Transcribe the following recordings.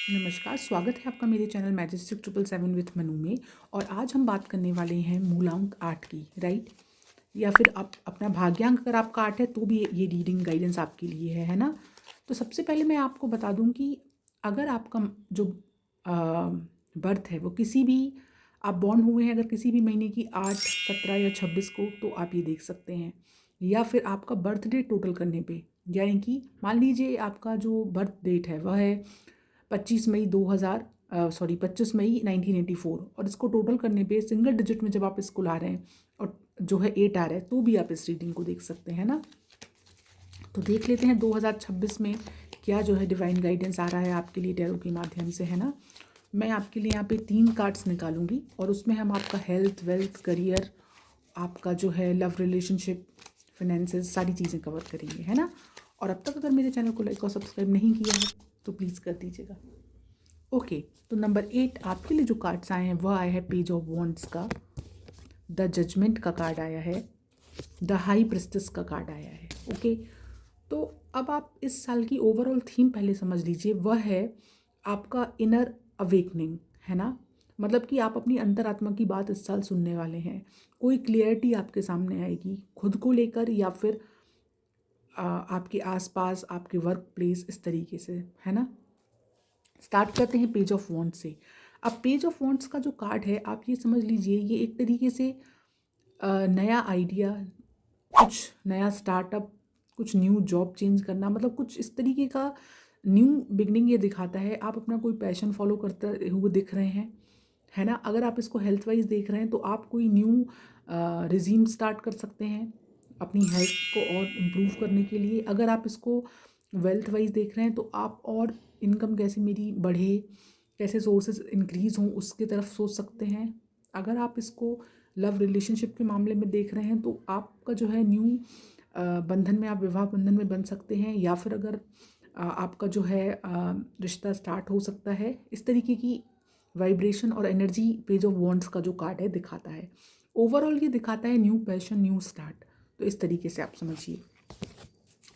नमस्कार, स्वागत है आपका मेरे चैनल मैजेस्टिक 777 विथ मनु में। और आज हम बात करने वाले हैं मूलांक 8 की, राइट। या फिर आप अपना भाग्यांक अगर आपका 8 है तो भी ये रीडिंग गाइडेंस आपके लिए है ना। तो सबसे पहले मैं आपको बता दूं कि अगर आपका जो बर्थ है वो किसी भी, आप बॉर्न हुए हैं अगर किसी भी महीने की 8, 17 या 26 को, तो आप ये देख सकते हैं। या फिर आपका बर्थ डेट टोटल करने पे, यानी कि मान लीजिए आपका जो बर्थ डेट है वह है 25 मई 1984, और इसको टोटल करने पे सिंगल डिजिट में जब आप इसको ला रहे हैं और जो है 8 आ रहा है, तो भी आप इस रीडिंग को देख सकते हैं ना। तो देख लेते हैं 2026 में क्या जो है डिवाइन गाइडेंस आ रहा है आपके लिए टैरो के माध्यम से, है ना। मैं आपके लिए यहाँ पे 3 कार्ड्स निकालूंगी और उसमें हम आपका हेल्थ, वेल्थ, करियर, आपका जो है लव रिलेशनशिप, फाइनेंसेस, सारी चीज़ें कवर करेंगे, है ना। और अब तक अगर मेरे चैनल को लाइक और सब्सक्राइब नहीं किया है तो प्लीज़ कर दीजिएगा। ओके, तो नंबर 8 आपके लिए जो कार्ड्स आए हैं वह आया है पेज ऑफ वॉन्ड्स का, द जजमेंट का कार्ड आया है, द हाई प्रिस्टेस का कार्ड आया है। ओके, तो अब आप इस साल की ओवरऑल थीम पहले समझ लीजिए, वह है आपका इनर अवेकनिंग, है ना। मतलब कि आप अपनी अंतरात्मा की बात इस साल सुनने वाले हैं। कोई क्लियरिटी आपके सामने आएगी खुद को लेकर, या फिर आपके आसपास, आपके वर्क प्लेस, इस तरीके से, है ना। स्टार्ट करते हैं पेज ऑफ वॉन्ड्स से। अब पेज ऑफ वॉन्ड्स का जो कार्ड है, आप ये समझ लीजिए, ये एक तरीके से नया आइडिया, कुछ नया स्टार्टअप, कुछ न्यू जॉब चेंज करना, मतलब कुछ इस तरीके का न्यू बिगनिंग ये दिखाता है। आप अपना कोई पैशन फॉलो करते हुए दिख रहे हैं, है ना। अगर आप इसको हेल्थ वाइज देख रहे हैं तो आप कोई न्यू रिजीम स्टार्ट कर सकते हैं अपनी हेल्थ को और इम्प्रूव करने के लिए। अगर आप इसको वेल्थ वाइज देख रहे हैं तो आप और इनकम कैसे मेरी बढ़े, कैसे सोर्सेज इंक्रीज हों, उसकी तरफ सोच सकते हैं। अगर आप इसको लव रिलेशनशिप के मामले में देख रहे हैं तो आपका जो है न्यू बंधन में, आप विवाह बंधन में बन सकते हैं, या फिर अगर आपका जो है रिश्ता स्टार्ट हो सकता है। इस तरीके की वाइब्रेशन और एनर्जी पेज ऑफ वॉन्ड्स का जो कार्ड है दिखाता है। ओवरऑल ये दिखाता है न्यू पैशन, न्यू स्टार्ट। तो इस तरीके से आप समझिए।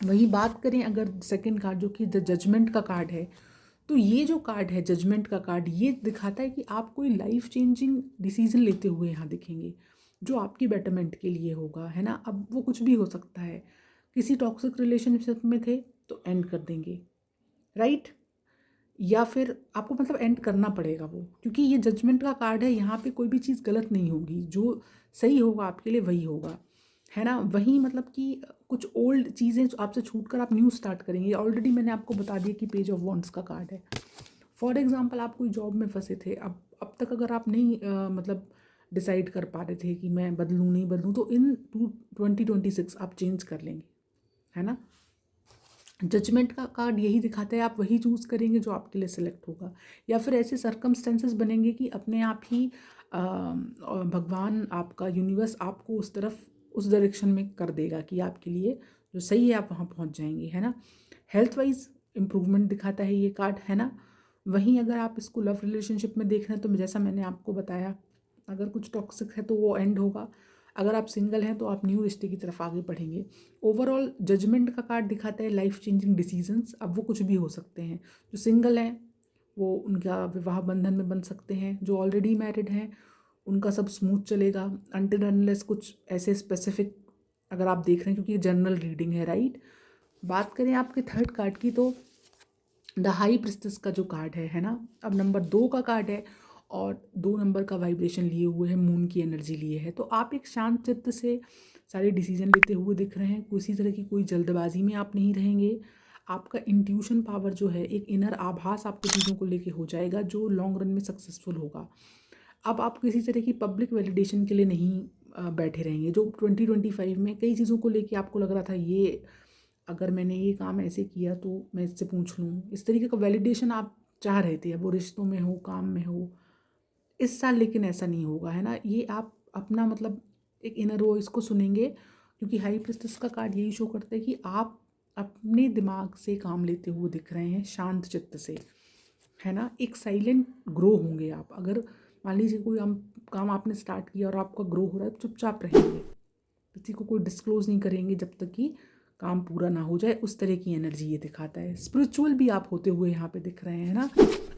वही बात करें अगर सेकंड कार्ड जो कि द जजमेंट का कार्ड है, तो ये जो कार्ड है जजमेंट का कार्ड, ये दिखाता है कि आप कोई लाइफ चेंजिंग डिसीजन लेते हुए यहाँ दिखेंगे जो आपकी बेटरमेंट के लिए होगा, है ना। अब वो कुछ भी हो सकता है। किसी टॉक्सिक रिलेशनशिप में थे तो एंड कर देंगे, राइट। या फिर आपको मतलब एंड करना पड़ेगा वो, क्योंकि ये जजमेंट का कार्ड है। यहाँ पे कोई भी चीज़ गलत नहीं होगी, जो सही होगा आपके लिए वही होगा, है ना। वहीं मतलब कि कुछ ओल्ड चीज़ें आपसे छूट कर आप न्यू स्टार्ट करेंगे। ऑलरेडी मैंने आपको बता दिया कि पेज ऑफ वॉन्ड्स का कार्ड है। फॉर एग्जाम्पल, आप कोई जॉब में फंसे थे, अब तक अगर आप नहीं मतलब डिसाइड कर पा रहे थे कि मैं बदलूँ नहीं बदलूँ, तो इन 2026 आप चेंज कर लेंगे, है ना। जजमेंट का कार्ड यही दिखाता है, आप वही चूज़ करेंगे जो आपके लिए सिलेक्ट होगा। या फिर ऐसे सर्कमस्टेंसेस बनेंगे कि अपने आप ही भगवान, आपका यूनिवर्स आपको उस तरफ, उस डायरेक्शन में कर देगा कि आपके लिए जो सही है आप वहाँ पहुँच जाएंगे, है ना। हेल्थ वाइज इम्प्रूवमेंट दिखाता है ये कार्ड, है ना। वहीं अगर आप इसको लव रिलेशनशिप में देख रहे हैं तो जैसा मैंने आपको बताया, अगर कुछ टॉक्सिक है तो वो एंड होगा। अगर आप सिंगल हैं तो आप न्यू रिश्ते की तरफ आगे बढ़ेंगे। ओवरऑल जजमेंट का कार्ड दिखाता है लाइफ चेंजिंग डिसीजंस। अब वो कुछ भी हो सकते हैं। जो सिंगल हैं वो उनका विवाह बंधन में बन सकते हैं, जो ऑलरेडी मैरिड हैं उनका सब स्मूथ चलेगा अनटिल अनलेस कुछ ऐसे स्पेसिफिक अगर आप देख रहे हैं, क्योंकि ये जनरल रीडिंग है, राइट। बात करें आपके थर्ड कार्ड की, तो द हाई प्रिस्टेस का जो कार्ड है ना। अब नंबर 2 का कार्ड है और 2 नंबर का वाइब्रेशन लिए हुए है, मून की एनर्जी लिए है। तो आप एक शांत चित्त से सारे डिसीजन लेते हुए दिख रहे हैं। किसी तरह की कोई जल्दबाजी में आप नहीं रहेंगे। आपका इंट्यूशन पावर जो है, एक इनर आभास आपको चीज़ों को लेके हो जाएगा जो लॉन्ग रन में सक्सेसफुल होगा। अब आप किसी तरह की पब्लिक वैलिडेशन के लिए नहीं बैठे रहेंगे। जो 2025 में कई चीज़ों को लेके आपको लग रहा था, ये अगर मैंने ये काम ऐसे किया तो मैं इससे पूछ लूँ, इस तरीके का वैलिडेशन आप चाह रहे थे, अब वो रिश्तों में हो, काम में हो। इस साल लेकिन ऐसा नहीं होगा, है ना। ये आप अपना मतलब एक इनर वॉइस को सुनेंगे, क्योंकि हाई प्रिस्टेस का कार्ड यही शो करता है कि आप अपने दिमाग से काम लेते हुए दिख रहे हैं, शांत चित्त से, है ना। एक साइलेंट ग्रो होंगे आप। अगर मान लीजिए कोई काम आपने स्टार्ट किया और आपका ग्रो हो रहा है तो चुपचाप रहेंगे, किसी को कोई डिस्क्लोज नहीं करेंगे जब तक कि काम पूरा ना हो जाए, उस तरह की एनर्जी ये दिखाता है। स्पिरिचुअल भी आप होते हुए यहाँ पे दिख रहे हैं ना,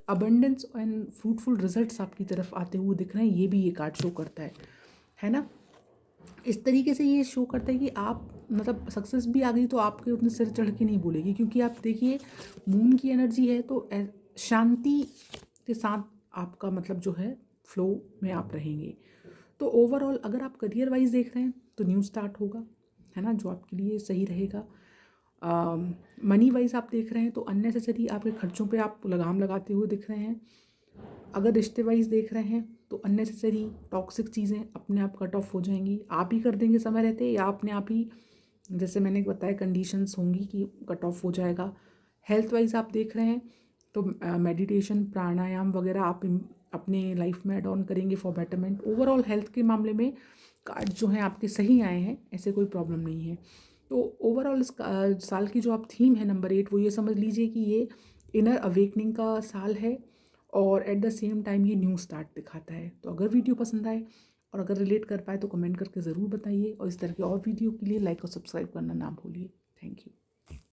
अबंडेंस एंड फ्रूटफुल रिजल्ट्स आपकी तरफ आते हुए दिख रहे हैं, ये भी ये कार्ड शो करता है ना। इस तरीके से ये शो करता है कि आप मतलब सक्सेस भी आ गई तो आपके उतने सिर चढ़ के नहीं बोलेगी, क्योंकि आप देखिए मून की एनर्जी है तो शांति के साथ आपका मतलब जो है फ्लो में आप रहेंगे। तो ओवरऑल अगर आप करियर वाइज देख रहे हैं तो न्यू स्टार्ट होगा, है ना, जो आपके लिए सही रहेगा। मनी वाइज आप देख रहे हैं तो अननेसेसरी आपके खर्चों पे आप लगाम लगाते हुए दिख रहे हैं। अगर रिश्ते वाइज देख रहे हैं तो अननेसेसरी टॉक्सिक चीज़ें अपने आप कट ऑफ हो जाएंगी, आप ही कर देंगे समय रहते, या अपने आप ही जैसे मैंने बताया कंडीशंस होंगी कि कट ऑफ हो जाएगा। हेल्थ वाइज आप देख रहे हैं तो मेडिटेशन प्राणायाम वगैरह आप अपने लाइफ में एड ऑन करेंगे फॉर बेटरमेंट। ओवरऑल हेल्थ के मामले में कार्ड जो हैं आपके सही आए हैं, ऐसे कोई प्रॉब्लम नहीं है। तो ओवरऑल इस साल की जो आप थीम है नंबर 8, वो ये समझ लीजिए कि ये इनर अवेकनिंग का साल है और एट द सेम टाइम ये न्यू स्टार्ट दिखाता है। तो अगर वीडियो पसंद आए और अगर रिलेट कर पाए तो कमेंट करके ज़रूर बताइए, और इस तरह के और वीडियो के लिए लाइक और सब्सक्राइब करना ना भूलिए। Thank you.